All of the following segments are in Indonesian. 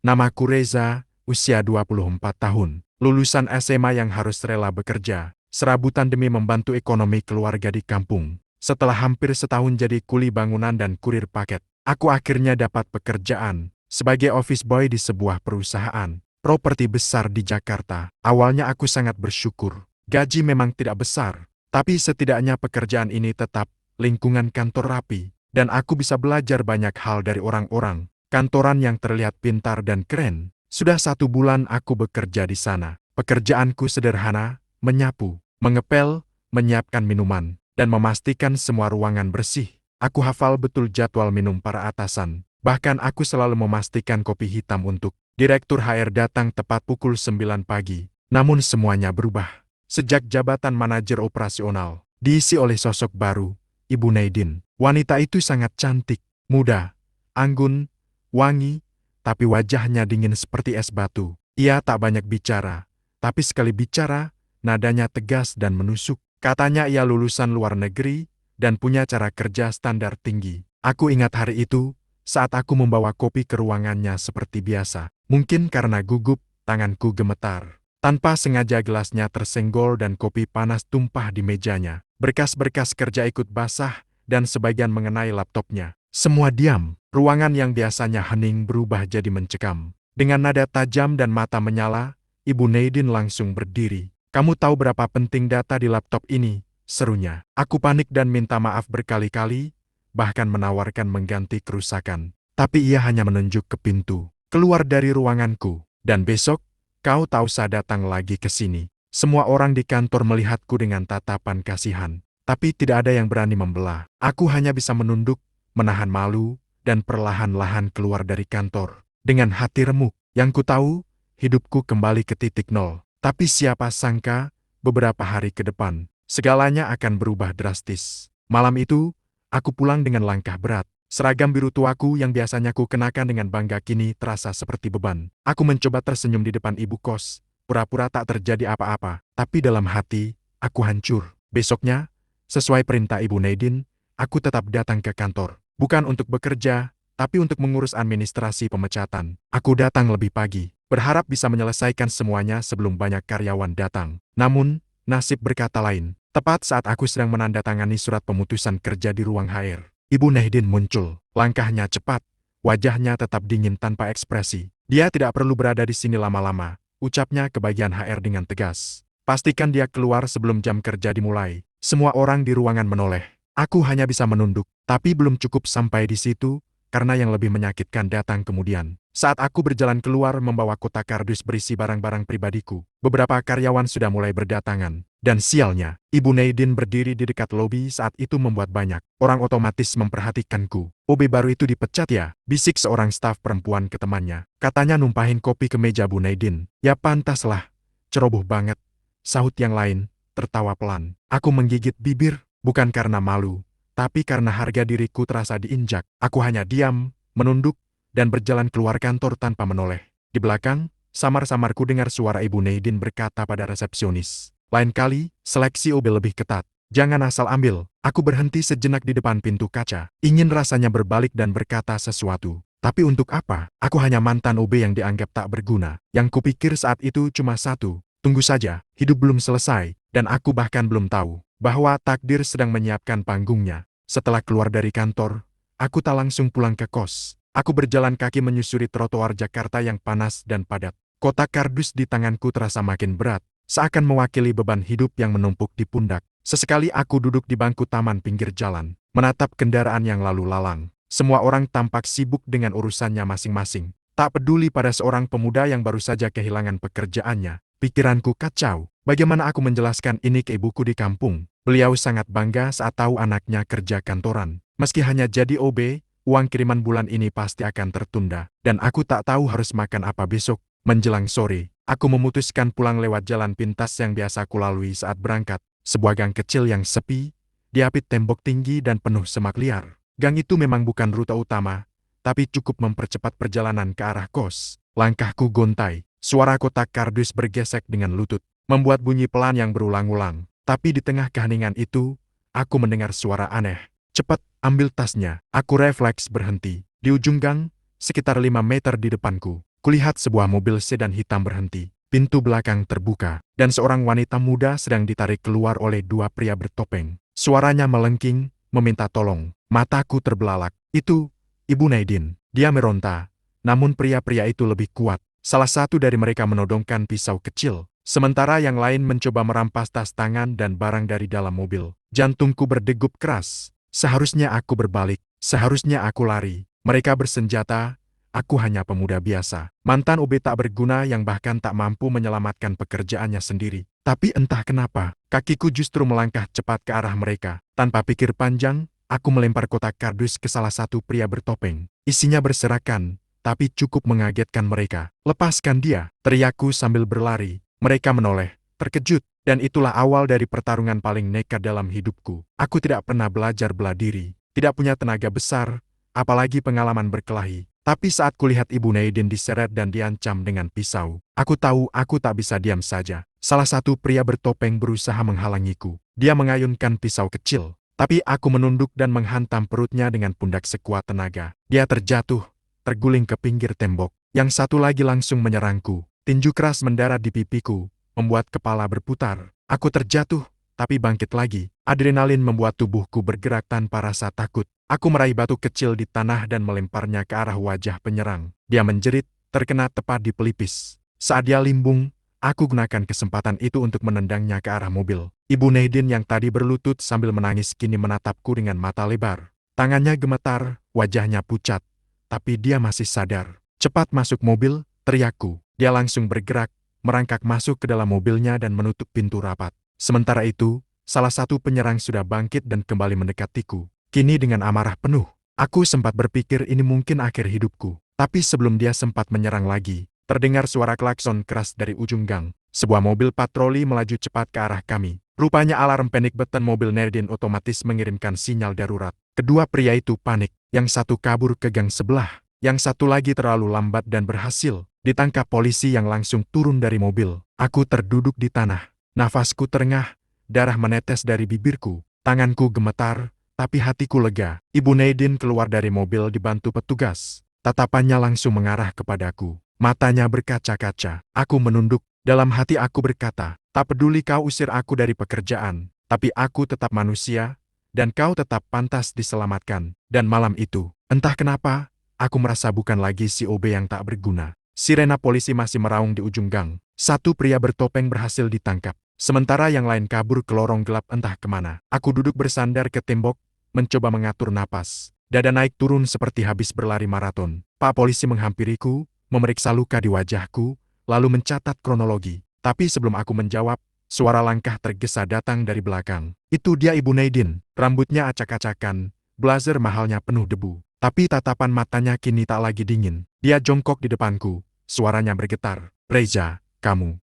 Namaku Reza, usia 24 tahun, lulusan SMA yang harus rela bekerja, serabutan demi membantu ekonomi keluarga di kampung. Setelah hampir setahun jadi kuli bangunan dan kurir paket, aku akhirnya dapat pekerjaan sebagai office boy di sebuah perusahaan properti besar di Jakarta. Awalnya aku sangat bersyukur. Gaji memang tidak besar, tapi setidaknya pekerjaan ini tetap lingkungan kantor rapi, dan aku bisa belajar banyak hal dari orang-orang kantoran yang terlihat pintar dan keren. Sudah 1 bulan aku bekerja di sana. Pekerjaanku sederhana, menyapu, mengepel, menyiapkan minuman, dan memastikan semua ruangan bersih. Aku hafal betul jadwal minum para atasan. Bahkan aku selalu memastikan kopi hitam untuk Direktur HR datang tepat pukul 9 pagi. Namun semuanya berubah. Sejak jabatan manajer operasional diisi oleh sosok baru, Ibu Naidin. Wanita itu sangat cantik, muda, anggun, wangi, tapi wajahnya dingin seperti es batu. Ia tak banyak bicara, tapi sekali bicara, nadanya tegas dan menusuk. Katanya ia lulusan luar negeri dan punya cara kerja standar tinggi. Aku ingat hari itu, saat aku membawa kopi ke ruangannya seperti biasa. Mungkin karena gugup, tanganku gemetar. Tanpa sengaja gelasnya tersenggol dan kopi panas tumpah di mejanya. Berkas-berkas kerja ikut basah dan sebagian mengenai laptopnya. Semua diam. Ruangan yang biasanya hening berubah jadi mencekam. Dengan nada tajam dan mata menyala, Ibu Naidin langsung berdiri. "Kamu tahu berapa penting data di laptop ini?" serunya. Aku panik dan minta maaf berkali-kali, bahkan menawarkan mengganti kerusakan. Tapi ia hanya menunjuk ke pintu. "Keluar dari ruanganku. Dan besok, kau tak usah datang lagi ke sini." Semua orang di kantor melihatku dengan tatapan kasihan. Tapi tidak ada yang berani membelah. Aku hanya bisa menunduk, menahan malu, dan perlahan-lahan keluar dari kantor. Dengan hati remuk, yang ku tahu, hidupku kembali ke titik nol. Tapi siapa sangka, beberapa hari ke depan, segalanya akan berubah drastis. Malam itu, aku pulang dengan langkah berat. Seragam biru tuaku yang biasanya ku kenakan dengan bangga kini terasa seperti beban. Aku mencoba tersenyum di depan ibu kos, pura-pura tak terjadi apa-apa. Tapi dalam hati, aku hancur. Besoknya, sesuai perintah Ibu Naidin, aku tetap datang ke kantor. Bukan untuk bekerja, tapi untuk mengurus administrasi pemecatan. Aku datang lebih pagi, berharap bisa menyelesaikan semuanya sebelum banyak karyawan datang. Namun, nasib berkata lain. Tepat saat aku sedang menandatangani surat pemutusan kerja di ruang HR, Ibu Naidin muncul. Langkahnya cepat, wajahnya tetap dingin tanpa ekspresi. "Dia tidak perlu berada di sini lama-lama," ucapnya ke bagian HR dengan tegas. "Pastikan dia keluar sebelum jam kerja dimulai." Semua orang di ruangan menoleh. Aku hanya bisa menunduk, tapi belum cukup sampai di situ, karena yang lebih menyakitkan datang kemudian. Saat aku berjalan keluar membawa kotak kardus berisi barang-barang pribadiku, beberapa karyawan sudah mulai berdatangan. Dan sialnya, Ibu Naidin berdiri di dekat lobi saat itu membuat banyak orang otomatis memperhatikanku. "OB baru itu dipecat ya?" bisik seorang staf perempuan ke temannya. "Katanya numpahin kopi ke meja Bu Naidin." "Ya pantaslah, ceroboh banget," sahut yang lain, tertawa pelan. Aku menggigit bibir. Bukan karena malu, tapi karena harga diriku terasa diinjak. Aku hanya diam, menunduk, dan berjalan keluar kantor tanpa menoleh. Di belakang, samar-samar ku dengar suara Ibu Naidin berkata pada resepsionis, "Lain kali, seleksi OB lebih ketat. Jangan asal ambil." Aku berhenti sejenak di depan pintu kaca. Ingin rasanya berbalik dan berkata sesuatu. Tapi untuk apa? Aku hanya mantan OB yang dianggap tak berguna. Yang kupikir saat itu cuma satu. Tunggu saja, hidup belum selesai, dan aku bahkan belum tahu bahwa takdir sedang menyiapkan panggungnya. Setelah keluar dari kantor, aku tak langsung pulang ke kos. Aku berjalan kaki menyusuri trotoar Jakarta yang panas dan padat. Kotak kardus di tanganku terasa makin berat, seakan mewakili beban hidup yang menumpuk di pundak. Sesekali aku duduk di bangku taman pinggir jalan, menatap kendaraan yang lalu lalang. Semua orang tampak sibuk dengan urusannya masing-masing. Tak peduli pada seorang pemuda yang baru saja kehilangan pekerjaannya. Pikiranku kacau. Bagaimana aku menjelaskan ini ke ibuku di kampung? Beliau sangat bangga saat tahu anaknya kerja kantoran. Meski hanya jadi OB, uang kiriman bulan ini pasti akan tertunda. Dan aku tak tahu harus makan apa besok. Menjelang sore, aku memutuskan pulang lewat jalan pintas yang biasa kulalui saat berangkat. Sebuah gang kecil yang sepi, diapit tembok tinggi dan penuh semak liar. Gang itu memang bukan rute utama, tapi cukup mempercepat perjalanan ke arah kos. Langkahku gontai. Suara kotak kardus bergesek dengan lutut, membuat bunyi pelan yang berulang-ulang. Tapi di tengah keheningan itu, aku mendengar suara aneh. "Cepat, ambil tasnya." Aku refleks berhenti. Di ujung gang, sekitar 5 meter di depanku, kulihat sebuah mobil sedan hitam berhenti. Pintu belakang terbuka, dan seorang wanita muda sedang ditarik keluar oleh dua pria bertopeng. Suaranya melengking, meminta tolong. Mataku terbelalak. Itu, Ibu Naidin. Dia meronta. Namun pria-pria itu lebih kuat. Salah satu dari mereka menodongkan pisau kecil, sementara yang lain mencoba merampas tas tangan dan barang dari dalam mobil. Jantungku berdegup keras. Seharusnya aku berbalik, seharusnya aku lari. Mereka bersenjata, aku hanya pemuda biasa. Mantan OB tak berguna yang bahkan tak mampu menyelamatkan pekerjaannya sendiri. Tapi entah kenapa, kakiku justru melangkah cepat ke arah mereka. Tanpa pikir panjang, aku melempar kotak kardus ke salah satu pria bertopeng. Isinya berserakan, tapi cukup mengagetkan mereka. Lepaskan dia, teriakku sambil berlari. Mereka menoleh, terkejut. Dan itulah awal dari pertarungan paling nekat dalam hidupku. Aku tidak pernah belajar bela diri, tidak punya tenaga besar, apalagi pengalaman berkelahi. Tapi saat kulihat Ibu Naidin diseret dan diancam dengan pisau, aku tahu aku tak bisa diam saja. Salah satu pria bertopeng berusaha menghalangiku. Dia mengayunkan pisau kecil, tapi aku menunduk dan menghantam perutnya dengan pundak sekuat tenaga. Dia terjatuh, terguling ke pinggir tembok. Yang satu lagi langsung menyerangku. Tinju keras mendarat di pipiku, membuat kepala berputar. Aku terjatuh, tapi bangkit lagi. Adrenalin membuat tubuhku bergerak tanpa rasa takut. Aku meraih batu kecil di tanah dan melemparnya ke arah wajah penyerang. Dia menjerit, terkena tepat di pelipis. Saat dia limbung, aku gunakan kesempatan itu untuk menendangnya ke arah mobil. Ibu Naidin yang tadi berlutut sambil menangis kini menatapku dengan mata lebar. Tangannya gemetar, wajahnya pucat. Tapi dia masih sadar. Cepat masuk mobil, teriakku. Dia langsung bergerak, merangkak masuk ke dalam mobilnya dan menutup pintu rapat. Sementara itu, salah satu penyerang sudah bangkit dan kembali mendekatiku. Kini dengan amarah penuh, aku sempat berpikir ini mungkin akhir hidupku. Tapi sebelum dia sempat menyerang lagi, terdengar suara klakson keras dari ujung gang. Sebuah mobil patroli melaju cepat ke arah kami. Rupanya alarm panic button mobil Naidin otomatis mengirimkan sinyal darurat. Kedua pria itu panik, yang satu kabur ke gang sebelah, yang satu lagi terlalu lambat dan berhasil ditangkap polisi yang langsung turun dari mobil. Aku terduduk di tanah. Nafasku terengah, darah menetes dari bibirku. Tanganku gemetar, tapi hatiku lega. Ibu Naidin keluar dari mobil dibantu petugas. Tatapannya langsung mengarah kepadaku. Matanya berkaca-kaca. Aku menunduk. Dalam hati aku berkata, tak peduli kau usir aku dari pekerjaan, tapi aku tetap manusia, dan kau tetap pantas diselamatkan. Dan malam itu, entah kenapa, aku merasa bukan lagi si OB yang tak berguna. Sirena polisi masih meraung di ujung gang. Satu pria bertopeng berhasil ditangkap, sementara yang lain kabur ke lorong gelap entah kemana. Aku duduk bersandar ke tembok, mencoba mengatur napas. Dada naik turun seperti habis berlari maraton. Pak polisi menghampiriku, memeriksa luka di wajahku, lalu mencatat kronologi. Tapi sebelum aku menjawab, suara langkah tergesa datang dari belakang. Itu dia Ibu Naidin, rambutnya acak-acakan, blazer mahalnya penuh debu. Tapi tatapan matanya kini tak lagi dingin. Dia jongkok di depanku. Suaranya bergetar. Reza,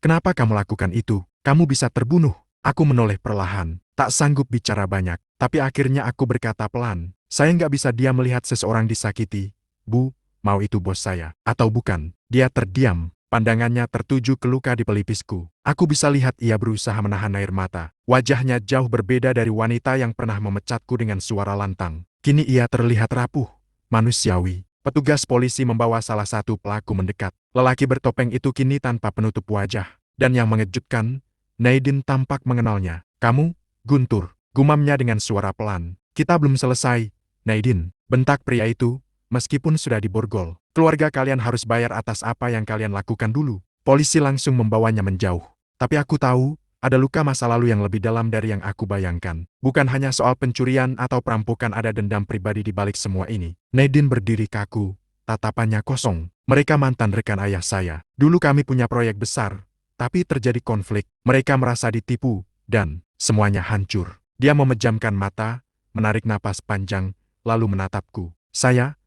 kenapa kamu lakukan itu? Kamu bisa terbunuh. Aku menoleh perlahan, tak sanggup bicara banyak. Tapi akhirnya aku berkata pelan. Saya nggak bisa diam melihat seseorang disakiti. Bu, mau itu bos saya, atau bukan? Dia terdiam, pandangannya tertuju ke luka di pelipisku. Aku bisa lihat ia berusaha menahan air mata. Wajahnya jauh berbeda dari wanita yang pernah memecatku dengan suara lantang. Kini ia terlihat rapuh, manusiawi. Petugas polisi membawa salah satu pelaku mendekat. Lelaki bertopeng itu kini tanpa penutup wajah. Dan yang mengejutkan, Naidin tampak mengenalnya. Kamu, Guntur, gumamnya dengan suara pelan. Kita belum selesai, Naidin, bentak pria itu, meskipun sudah diborgol. Keluarga kalian harus bayar atas apa yang kalian lakukan dulu. Polisi langsung membawanya menjauh. Tapi aku tahu, ada luka masa lalu yang lebih dalam dari yang aku bayangkan. Bukan hanya soal pencurian atau perampokan, ada dendam pribadi di balik semua ini. Naidin berdiri kaku, tatapannya kosong. Mereka mantan rekan ayah saya. Dulu kami punya proyek besar, tapi terjadi konflik. Mereka merasa ditipu, dan semuanya hancur. Dia memejamkan mata, menarik napas panjang, lalu menatapku. Saya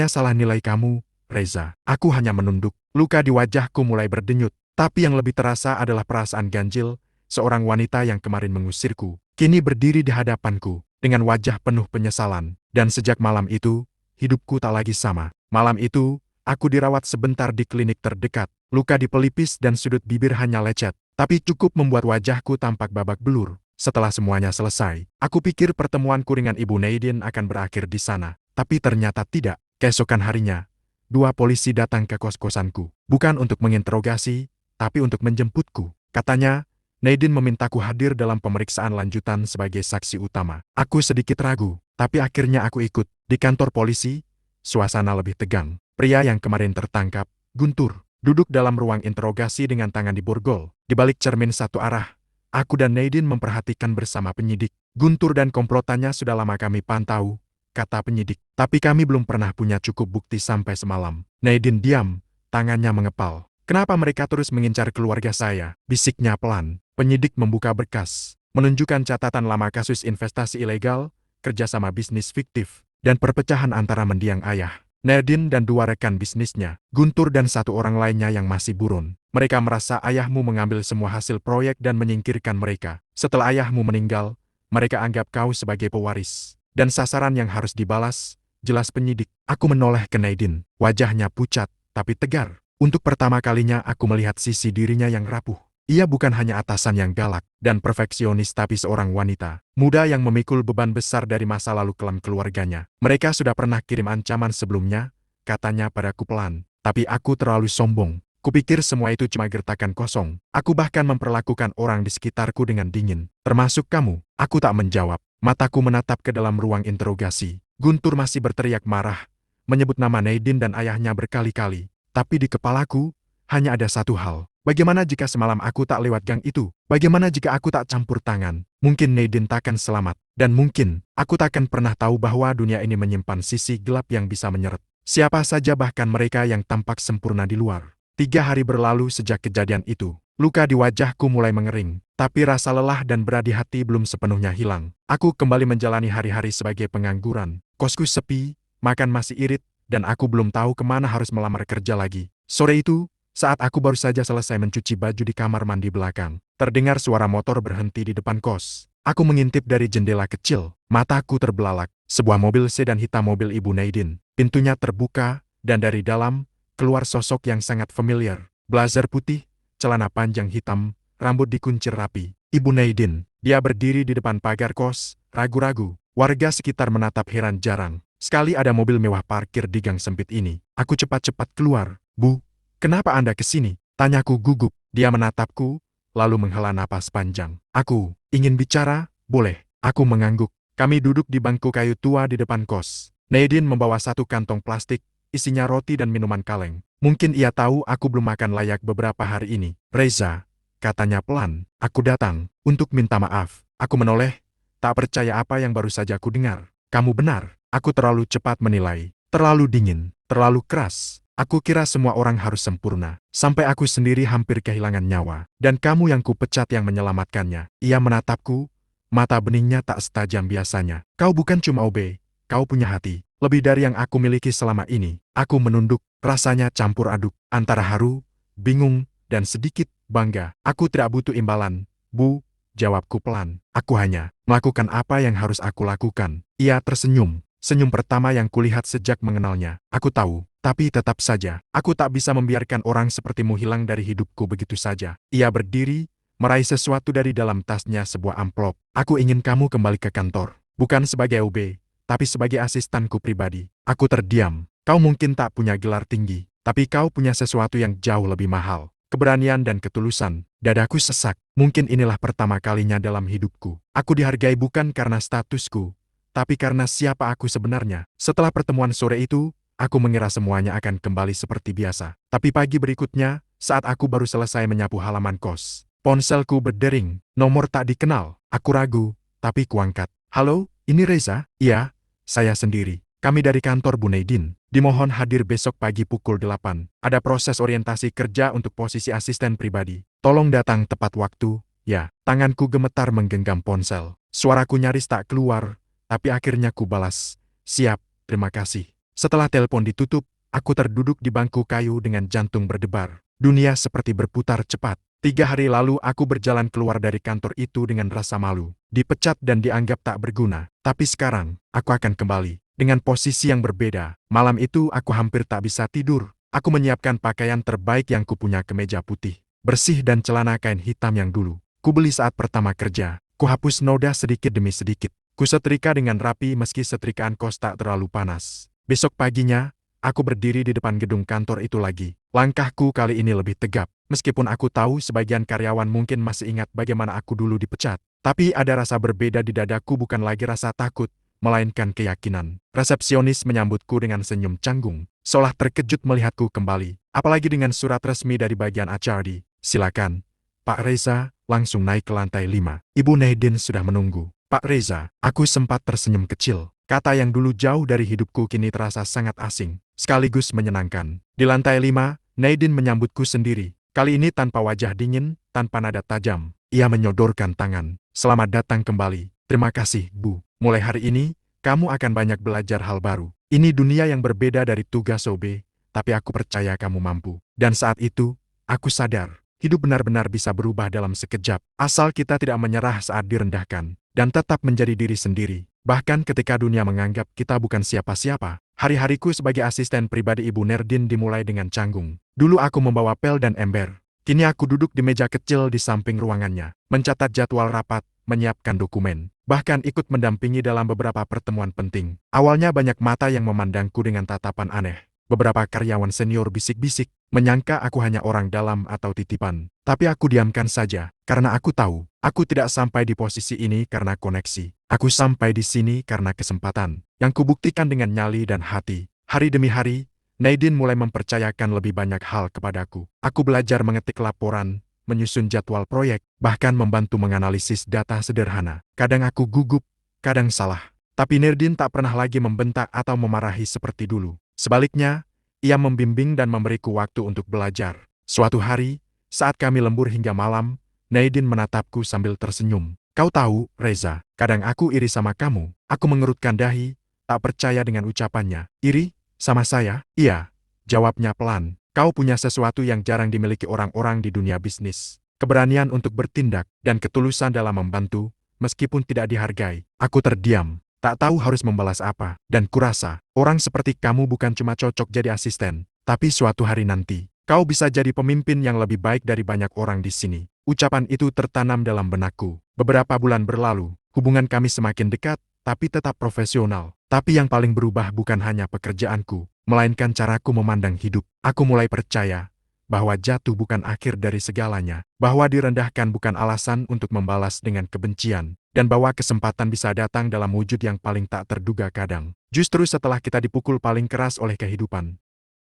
salah nilai kamu, Reza. Aku hanya menunduk. Luka di wajahku mulai berdenyut. Tapi yang lebih terasa adalah perasaan ganjil. Seorang wanita yang kemarin mengusirku, kini berdiri di hadapanku, dengan wajah penuh penyesalan. Dan sejak malam itu, hidupku tak lagi sama. Malam itu, aku dirawat sebentar di klinik terdekat. Luka di pelipis dan sudut bibir hanya lecet, tapi cukup membuat wajahku tampak babak belur. Setelah semuanya selesai, aku pikir pertemuanku dengan Ibu Naidin akan berakhir di sana. Tapi ternyata tidak. Keesokan harinya, dua polisi datang ke kos-kosanku. Bukan untuk menginterogasi, tapi untuk menjemputku. Katanya, Nadine memintaku hadir dalam pemeriksaan lanjutan sebagai saksi utama. Aku sedikit ragu, tapi akhirnya aku ikut. Di kantor polisi, suasana lebih tegang. Pria yang kemarin tertangkap, Guntur, duduk dalam ruang interogasi dengan tangan di borgol. Di balik cermin satu arah, aku dan Nadine memperhatikan bersama penyidik. Guntur dan komplotannya sudah lama kami pantau, kata penyidik. Tapi kami belum pernah punya cukup bukti sampai semalam. Nadine diam, tangannya mengepal. Kenapa mereka terus mengincar keluarga saya? Bisiknya pelan. Penyidik membuka berkas, menunjukkan catatan lama kasus investasi ilegal, kerjasama bisnis fiktif, dan perpecahan antara mendiang ayah, Nadine dan dua rekan bisnisnya, Guntur dan satu orang lainnya yang masih buron. Mereka merasa ayahmu mengambil semua hasil proyek dan menyingkirkan mereka. Setelah ayahmu meninggal, mereka anggap kau sebagai pewaris. Dan sasaran yang harus dibalas, jelas penyidik. Aku menoleh ke Nadine. Wajahnya pucat, tapi tegar. Untuk pertama kalinya aku melihat sisi dirinya yang rapuh. Ia bukan hanya atasan yang galak dan perfeksionis tapi seorang wanita muda yang memikul beban besar dari masa lalu kelam keluarganya. Mereka sudah pernah kirim ancaman sebelumnya, katanya padaku pelan. Tapi aku terlalu sombong. Kupikir semua itu cuma gertakan kosong. Aku bahkan memperlakukan orang di sekitarku dengan dingin. Termasuk kamu. Aku tak menjawab. Mataku menatap ke dalam ruang interogasi. Guntur masih berteriak marah, menyebut nama Nadine dan ayahnya berkali-kali. Tapi di kepalaku, hanya ada satu hal. Bagaimana jika semalam aku tak lewat gang itu? Bagaimana jika aku tak campur tangan? Mungkin Nadine takkan selamat. Dan mungkin, aku takkan pernah tahu bahwa dunia ini menyimpan sisi gelap yang bisa menyeret siapa saja, bahkan mereka yang tampak sempurna di luar. 3 hari berlalu sejak kejadian itu. Luka di wajahku mulai mengering, tapi rasa lelah dan berat di hati belum sepenuhnya hilang. Aku kembali menjalani hari-hari sebagai pengangguran. Kosku sepi, makan masih irit, dan aku belum tahu kemana harus melamar kerja lagi. Sore itu, saat aku baru saja selesai mencuci baju di kamar mandi belakang, terdengar suara motor berhenti di depan kos. Aku mengintip dari jendela kecil, mataku terbelalak. Sebuah mobil sedan hitam, mobil Ibu Nadine. Pintunya terbuka, dan dari dalam, keluar sosok yang sangat familiar. Blazer putih, celana panjang hitam, rambut dikuncir rapi. Ibu Nadine. Dia berdiri di depan pagar kos, ragu-ragu. Warga sekitar menatap heran. Jarang sekali ada mobil mewah parkir di gang sempit ini. Aku cepat-cepat keluar. Bu, kenapa Anda ke sini? Tanyaku gugup. Dia menatapku, lalu menghela napas panjang. Aku ingin bicara, boleh? Aku mengangguk. Kami duduk di bangku kayu tua di depan kos. Nadine membawa satu kantong plastik, isinya roti dan minuman kaleng. Mungkin ia tahu aku belum makan layak beberapa hari ini. Reza, katanya pelan, aku datang untuk minta maaf. Aku menoleh, tak percaya apa yang baru saja aku dengar. Kamu benar, aku terlalu cepat menilai, terlalu dingin, terlalu keras. Aku kira semua orang harus sempurna, sampai aku sendiri hampir kehilangan nyawa. Dan kamu yang kupecat yang menyelamatkannya. Ia menatapku, mata beningnya tak setajam biasanya. Kau bukan cuma OB, kau punya hati. Lebih dari yang aku miliki selama ini. Aku menunduk, rasanya campur aduk, antara haru, bingung, dan sedikit bangga. Aku tidak butuh imbalan, Bu, jawabku pelan. Aku hanya melakukan apa yang harus aku lakukan. Ia tersenyum, senyum pertama yang kulihat sejak mengenalnya. Aku tahu, tapi tetap saja, aku tak bisa membiarkan orang sepertimu hilang dari hidupku begitu saja. Ia berdiri, meraih sesuatu dari dalam tasnya, sebuah amplop. Aku ingin kamu kembali ke kantor, bukan sebagai OB, tapi sebagai asistanku pribadi. Aku terdiam. Kau mungkin tak punya gelar tinggi, tapi kau punya sesuatu yang jauh lebih mahal. Keberanian dan ketulusan. Dadaku sesak. Mungkin inilah pertama kalinya dalam hidupku. Aku dihargai bukan karena statusku, tapi karena siapa aku sebenarnya. Setelah pertemuan sore itu, aku mengira semuanya akan kembali seperti biasa. Tapi pagi berikutnya, saat aku baru selesai menyapu halaman kos, ponselku berdering. Nomor tak dikenal. Aku ragu, tapi kuangkat. Halo, ini Reza? Iya. Saya sendiri. Kami dari kantor Bu Nadine. Dimohon hadir besok pagi pukul 8. Ada proses orientasi kerja untuk posisi asisten pribadi. Tolong datang tepat waktu, ya. Tanganku gemetar menggenggam ponsel. Suaraku nyaris tak keluar, tapi akhirnya ku balas. Siap, terima kasih. Setelah telepon ditutup, aku terduduk di bangku kayu dengan jantung berdebar. Dunia seperti berputar cepat. 3 hari lalu aku berjalan keluar dari kantor itu dengan rasa malu. Dipecat dan dianggap tak berguna. Tapi sekarang, aku akan kembali. Dengan posisi yang berbeda. Malam itu aku hampir tak bisa tidur. Aku menyiapkan pakaian terbaik yang kupunya, kemeja putih bersih dan celana kain hitam yang dulu kubeli saat pertama kerja. Kuhapus noda sedikit demi sedikit. Kusetrika dengan rapi meski setrikaan kos tak terlalu panas. Besok paginya, aku berdiri di depan gedung kantor itu lagi. Langkahku kali ini lebih tegap. Meskipun aku tahu sebagian karyawan mungkin masih ingat bagaimana aku dulu dipecat. Tapi ada rasa berbeda di dadaku, bukan lagi rasa takut, melainkan keyakinan. Resepsionis menyambutku dengan senyum canggung, seolah terkejut melihatku kembali. Apalagi dengan surat resmi dari bagian HRD. Silakan, Pak Reza, langsung naik ke lantai 5. Ibu Naidin sudah menunggu. Pak Reza, aku sempat tersenyum kecil. Kata yang dulu jauh dari hidupku kini terasa sangat asing, sekaligus menyenangkan. Di lantai 5, Naidin menyambutku sendiri. Kali ini tanpa wajah dingin, tanpa nada tajam. Ia menyodorkan tangan. Selamat datang kembali. Terima kasih, Bu. Mulai hari ini, kamu akan banyak belajar hal baru. Ini dunia yang berbeda dari tugas OB, tapi aku percaya kamu mampu. Dan saat itu, aku sadar, hidup benar-benar bisa berubah dalam sekejap, asal kita tidak menyerah saat direndahkan, dan tetap menjadi diri sendiri. Bahkan ketika dunia menganggap kita bukan siapa-siapa. Hari-hariku sebagai asisten pribadi Ibu Nerdin dimulai dengan canggung. Dulu aku membawa pel dan ember. Kini aku duduk di meja kecil di samping ruangannya, mencatat jadwal rapat, menyiapkan dokumen, bahkan ikut mendampingi dalam beberapa pertemuan penting. Awalnya banyak mata yang memandangku dengan tatapan aneh. Beberapa karyawan senior bisik-bisik, menyangka aku hanya orang dalam atau titipan. Tapi aku diamkan saja, karena aku tahu, aku tidak sampai di posisi ini karena koneksi. Aku sampai di sini karena kesempatan, yang kubuktikan dengan nyali dan hati. Hari demi hari, Naidin mulai mempercayakan lebih banyak hal kepadaku. Aku belajar mengetik laporan, menyusun jadwal proyek, bahkan membantu menganalisis data sederhana. Kadang aku gugup, kadang salah. Tapi Nerdin tak pernah lagi membentak atau memarahi seperti dulu. Sebaliknya, ia membimbing dan memberiku waktu untuk belajar. Suatu hari, saat kami lembur hingga malam, Naidin menatapku sambil tersenyum. Kau tahu, Reza, kadang aku iri sama kamu. Aku mengerutkan dahi, tak percaya dengan ucapannya. Iri? Sama saya? Iya, jawabnya pelan. Kau punya sesuatu yang jarang dimiliki orang-orang di dunia bisnis. Keberanian untuk bertindak, dan ketulusan dalam membantu, meskipun tidak dihargai. Aku terdiam. Tak tahu harus membalas apa, dan kurasa, orang seperti kamu bukan cuma cocok jadi asisten, tapi suatu hari nanti, kau bisa jadi pemimpin yang lebih baik dari banyak orang di sini. Ucapan itu tertanam dalam benakku. Beberapa bulan berlalu, hubungan kami semakin dekat, tapi tetap profesional. Tapi yang paling berubah bukan hanya pekerjaanku, melainkan caraku memandang hidup. Aku mulai percaya bahwa jatuh bukan akhir dari segalanya, bahwa direndahkan bukan alasan untuk membalas dengan kebencian, dan bahwa kesempatan bisa datang dalam wujud yang paling tak terduga kadang. Justru setelah kita dipukul paling keras oleh kehidupan,